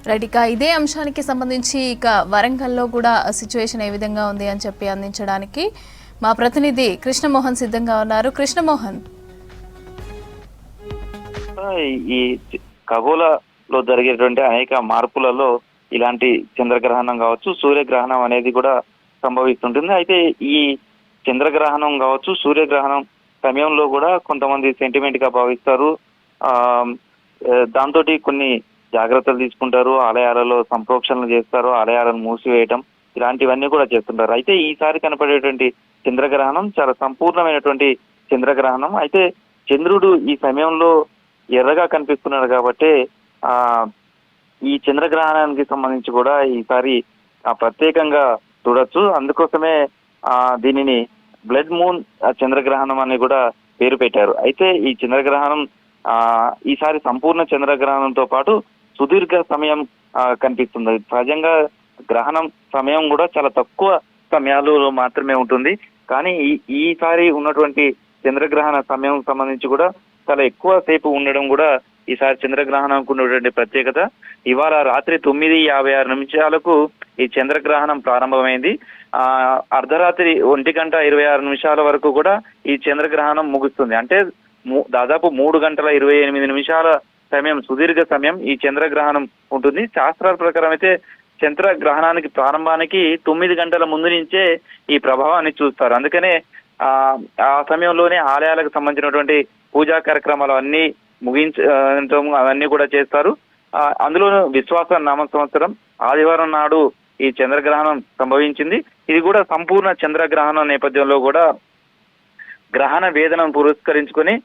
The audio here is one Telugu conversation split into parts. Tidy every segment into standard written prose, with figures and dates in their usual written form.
రైట్. ఇక ఇదే అంశానికి సంబంధించి ఇక వరంగల్లో కూడా సిచ్యువేషన్ ఏ విధంగా ఉంది అని చెప్పి అందించడానికి మా ప్రతినిధి కృష్ణమోహన్ సిద్ధంగా ఉన్నారు. కృష్ణమోహన్, ఈ ఖగోళలో జరిగేటువంటి అనేక మార్పులలో ఇలాంటి చంద్రగ్రహణం కావచ్చు, సూర్యగ్రహణం అనేది కూడా సంభవిస్తుంటుంది. అయితే ఈ చంద్రగ్రహణం కావచ్చు, సూర్యగ్రహణం సమయంలో కూడా కొంతమంది సెంటిమెంట్ గా భావిస్తారు. ఆ దాంతో కొన్ని జాగ్రత్తలు తీసుకుంటారు, ఆలయాలలో సంప్రోక్షణలు చేస్తారు, ఆలయాలను మూసివేయటం ఇలాంటివన్నీ కూడా చేస్తుంటారు. అయితే ఈసారి కనపడేటువంటి చంద్రగ్రహణం చాలా సంపూర్ణమైనటువంటి చంద్రగ్రహణం. అయితే చంద్రుడు ఈ సమయంలో ఎర్రగా కనిపిస్తున్నాడు కాబట్టి ఈ చంద్రగ్రహణానికి సంబంధించి కూడా ఈసారి ప్రత్యేకంగా చూడొచ్చు. అందుకోసమే దీనిని బ్లడ్ మూన్ చంద్రగ్రహణం అని కూడా పేరు పెట్టారు. అయితే ఈ చంద్రగ్రహణం ఈసారి సంపూర్ణ చంద్రగ్రహణంతో పాటు సుదీర్ఘ సమయం కనిపిస్తుంది. సహజంగా గ్రహణం సమయం కూడా చాలా తక్కువ సమయాలు మాత్రమే ఉంటుంది. కానీ ఈసారి ఉన్నటువంటి చంద్రగ్రహణ సమయం సంబంధించి కూడా చాలా ఎక్కువ సేపు ఉండడం కూడా ఈసారి చంద్రగ్రహణంకు ఉన్నటువంటి ప్రత్యేకత. ఇవాళ రాత్రి 9:56 ఈ చంద్రగ్రహణం ప్రారంభమైంది. అర్ధరాత్రి 1:26 వరకు కూడా ఈ చంద్రగ్రహణం ముగుస్తుంది. అంటే దాదాపు 3:28 సమయం, సుదీర్ఘ సమయం ఈ చంద్రగ్రహణం ఉంటుంది. శాస్త్రాల ప్రకారం అయితే చంద్రగ్రహణానికి ప్రారంభానికి 9 గంటల ముందు నుంచే ఈ ప్రభావాన్ని చూస్తారు. అందుకనే ఆ సమయంలోనే ఆలయాలకు సంబంధించినటువంటి పూజా కార్యక్రమాలు అన్ని ముగించడం అవన్నీ కూడా చేస్తారు. అందులోనూ విశ్వాస నామ సంవత్సరం ఆదివారం నాడు ఈ చంద్రగ్రహణం సంభవించింది. ఇది కూడా సంపూర్ణ చంద్రగ్రహణం నేపథ్యంలో కూడా గ్రహణ వేదనను పురస్కరించుకొని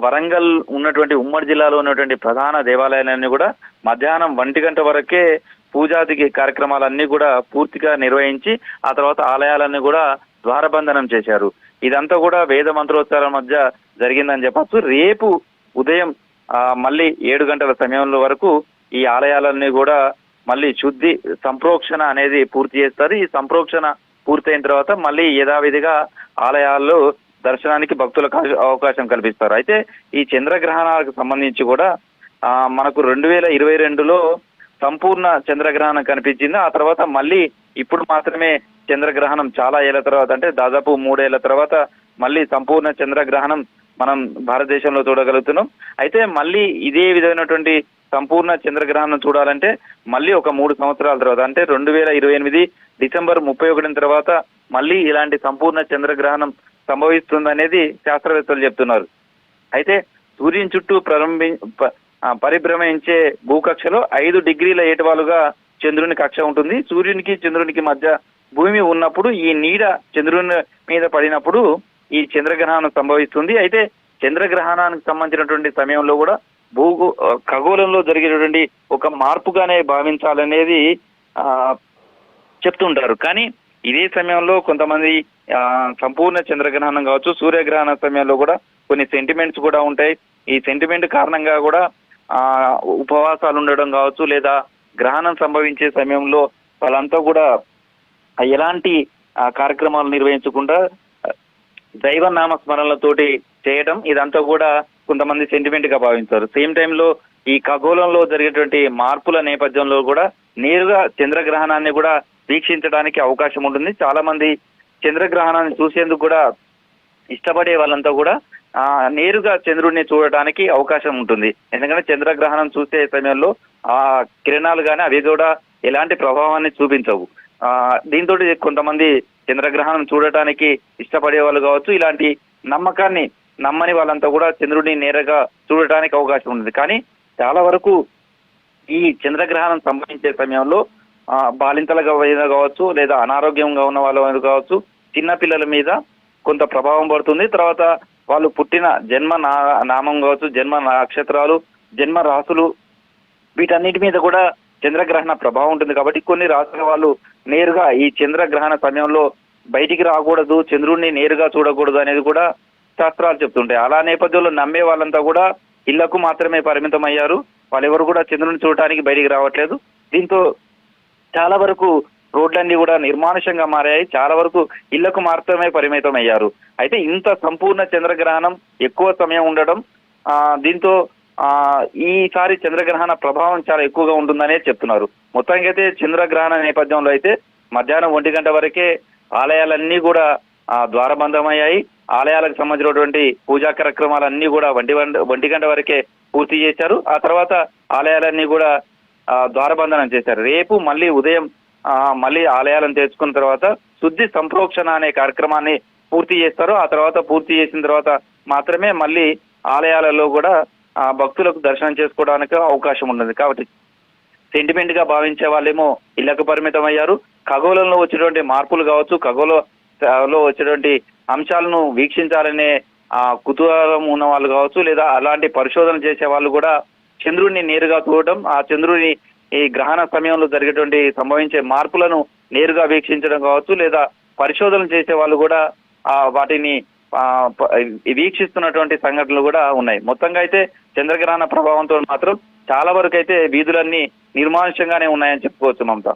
వరంగల్ ఉన్నటువంటి ఉమ్మడి జిల్లాలో ఉన్నటువంటి ప్రధాన దేవాలయాలన్నీ కూడా మధ్యాహ్నం 1 గంట వరకే పూజాది కార్యక్రమాలన్నీ కూడా పూర్తిగా నిర్వహించి ఆ తర్వాత ఆలయాలన్నీ కూడా ద్వారబంధనం చేశారు. ఇదంతా కూడా వేద మంత్రోచ్చారాల మధ్య జరిగిందని చెప్పచ్చు. రేపు ఉదయం మళ్ళీ 7 గంటల సమయంలో వరకు ఈ ఆలయాలన్నీ కూడా మళ్ళీ శుద్ధి సంప్రోక్షణ అనేది పూర్తి చేస్తారు. ఈ సంప్రోక్షణ పూర్తయిన తర్వాత మళ్ళీ యథావిధిగా ఆలయాల్లో దర్శనానికి భక్తులకు అవకాశం కల్పిస్తారు. అయితే ఈ చంద్రగ్రహణాలకు సంబంధించి కూడా మనకు 2022లో సంపూర్ణ చంద్రగ్రహణం కనిపించింది. ఆ తర్వాత మళ్ళీ ఇప్పుడు మాత్రమే చంద్రగ్రహణం చాలా ఏళ్ల తర్వాత, అంటే దాదాపు 3 ఏళ్ల తర్వాత మళ్ళీ సంపూర్ణ చంద్రగ్రహణం మనం భారతదేశంలో చూడగలుగుతున్నాం. అయితే మళ్ళీ ఇదే విధమైనటువంటి సంపూర్ణ చంద్రగ్రహణం చూడాలంటే మళ్ళీ ఒక 3 సంవత్సరాల తర్వాత, అంటే 2028 డిసెంబర్ 31 తర్వాత మళ్ళీ ఇలాంటి సంపూర్ణ చంద్రగ్రహణం సంభవిస్తుందనేది శాస్త్రవేత్తలు చెప్తున్నారు. అయితే సూర్యుని చుట్టూ పరిభ్రమించే భూకక్షలో 5 డిగ్రీల ఏటవాలుగా చంద్రుని కక్ష ఉంటుంది. సూర్యునికి చంద్రునికి మధ్య భూమి ఉన్నప్పుడు ఈ నీడ చంద్రుని మీద పడినప్పుడు ఈ చంద్రగ్రహణం సంభవిస్తుంది. అయితే చంద్రగ్రహణానికి సంబంధించినటువంటి సమయంలో కూడా ఖగోళంలో జరిగేటువంటి ఒక మార్పుగానే భావించాలనేది చెప్తుంటారు. కానీ ఇదే సమయంలో కొంతమంది సంపూర్ణ చంద్రగ్రహణం కావచ్చు, సూర్యగ్రహణ సమయంలో కూడా కొన్ని సెంటిమెంట్స్ కూడా ఉంటాయి. ఈ సెంటిమెంట్ కారణంగా కూడా ఉపవాసాలు ఉండడం కావచ్చు, లేదా గ్రహణం సంభవించే సమయంలో వాళ్ళంతా కూడా ఎలాంటి కార్యక్రమాలు నిర్వహించకుండా దైవ నామ స్మరణలతోటి చేయడం, ఇదంతా కూడా కొంతమంది సెంటిమెంట్ గా భావించారు. సేమ్ టైంలో ఈ ఖగోళంలో జరిగేటువంటి మార్పుల నేపథ్యంలో కూడా నేరుగా చంద్రగ్రహణాన్ని కూడా వీక్షించడానికి అవకాశం ఉంటుంది. చాలా మంది చంద్రగ్రహణాన్ని చూసేందుకు కూడా ఇష్టపడే వాళ్ళంతా కూడా నేరుగా చంద్రుడిని చూడటానికి అవకాశం ఉంటుంది. ఎందుకంటే చంద్రగ్రహణం చూసే సమయంలో ఆ కిరణాలు కానీ అవి కూడా ఎలాంటి ప్రభావాన్ని చూపించవు. దీంతో కొంతమంది చంద్రగ్రహణం చూడటానికి ఇష్టపడే వాళ్ళు కావచ్చు, ఇలాంటి నమ్మకాన్ని నమ్మని వాళ్ళంతా కూడా చంద్రుడిని నేరుగా చూడటానికి అవకాశం ఉంటుంది. కానీ చాలా వరకు ఈ చంద్రగ్రహణం సంభవించే సమయంలో బాలింతలుగా కావచ్చు, లేదా అనారోగ్యంగా ఉన్న వాళ్ళు కావచ్చు, చిన్న పిల్లల మీద కొంత ప్రభావం పడుతుంది. తర్వాత వాళ్ళు పుట్టిన జన్మ నామం కావచ్చు, జన్మ నక్షత్రాలు, జన్మ రాసులు, వీటన్నిటి మీద కూడా చంద్రగ్రహణ ప్రభావం ఉంటుంది. కాబట్టి కొన్ని రాసుల వాళ్ళు నేరుగా ఈ చంద్రగ్రహణ సమయంలో బయటికి రాకూడదు, చంద్రుడిని నేరుగా చూడకూడదు అనేది కూడా శాస్త్రాలు చెప్తుంటాయి. అలా నేపథ్యంలో నమ్మే వాళ్ళంతా కూడా ఇళ్లకు మాత్రమే పరిమితం అయ్యారు. వాళ్ళెవరు కూడా చంద్రుడిని చూడటానికి బయటికి రావట్లేదు. దీంతో చాలా వరకు రోడ్లన్నీ కూడా నిర్మానుషంగా మారాయి. చాలా వరకు ఇళ్లకు మాత్రమే పరిమితం అయ్యారు. అయితే ఇంత సంపూర్ణ చంద్రగ్రహణం ఎక్కువ సమయం ఉండడం, దీంతో ఈసారి చంద్రగ్రహణ ప్రభావం చాలా ఎక్కువగా ఉంటుందనే చెప్తున్నారు. మొత్తానికి అయితే చంద్రగ్రహణ నేపథ్యంలో అయితే మధ్యాహ్నం 1 గంట వరకే ఆలయాలన్నీ కూడా ద్వారబంధమయ్యాయి. ఆలయాలకు సంబంధించినటువంటి పూజా కార్యక్రమాలన్నీ కూడా 1 గంట వరకే పూర్తి చేశారు. ఆ తర్వాత ఆలయాలన్నీ కూడా ద్వారబంధనం చేశారు. రేపు మళ్ళీ ఉదయం మళ్ళీ ఆలయాలను తెరుచుకున్న తర్వాత శుద్ధి సంప్రోక్షణ అనే కార్యక్రమాన్ని పూర్తి చేస్తారు. ఆ తర్వాత పూర్తి చేసిన తర్వాత మాత్రమే మళ్ళీ ఆలయాలలో కూడా భక్తులకు దర్శనం చేసుకోవడానికి అవకాశం ఉంటుంది. కాబట్టి సెంటిమెంట్ గా భావించే వాళ్ళేమో ఇళ్లకు పరిమితం అయ్యారు. ఖగోళంలో వచ్చేటువంటి మార్పులు కావచ్చు, ఖగోళలో వచ్చేటువంటి అంశాలను వీక్షించాలనే కుతూహలం ఉన్న వాళ్ళు కావచ్చు, లేదా అలాంటి పరిశోధన చేసే వాళ్ళు కూడా చంద్రుడిని నేరుగా చూడటం, ఆ చంద్రుడిని ఈ గ్రహణ సమయంలో జరిగేటువంటి సంభవించే మార్పులను నేరుగా వీక్షించడం కావచ్చు, లేదా పరిశోధన చేసే వాళ్ళు కూడా వాటిని వీక్షిస్తున్నటువంటి సంఘటనలు కూడా ఉన్నాయి. మొత్తంగా అయితే చంద్రగ్రహణ ప్రభావంతో మాత్రం చాలా వరకు అయితే వీధులన్నీ నిర్మానుష్యంగానే ఉన్నాయని చెప్పుకోవచ్చు మమత.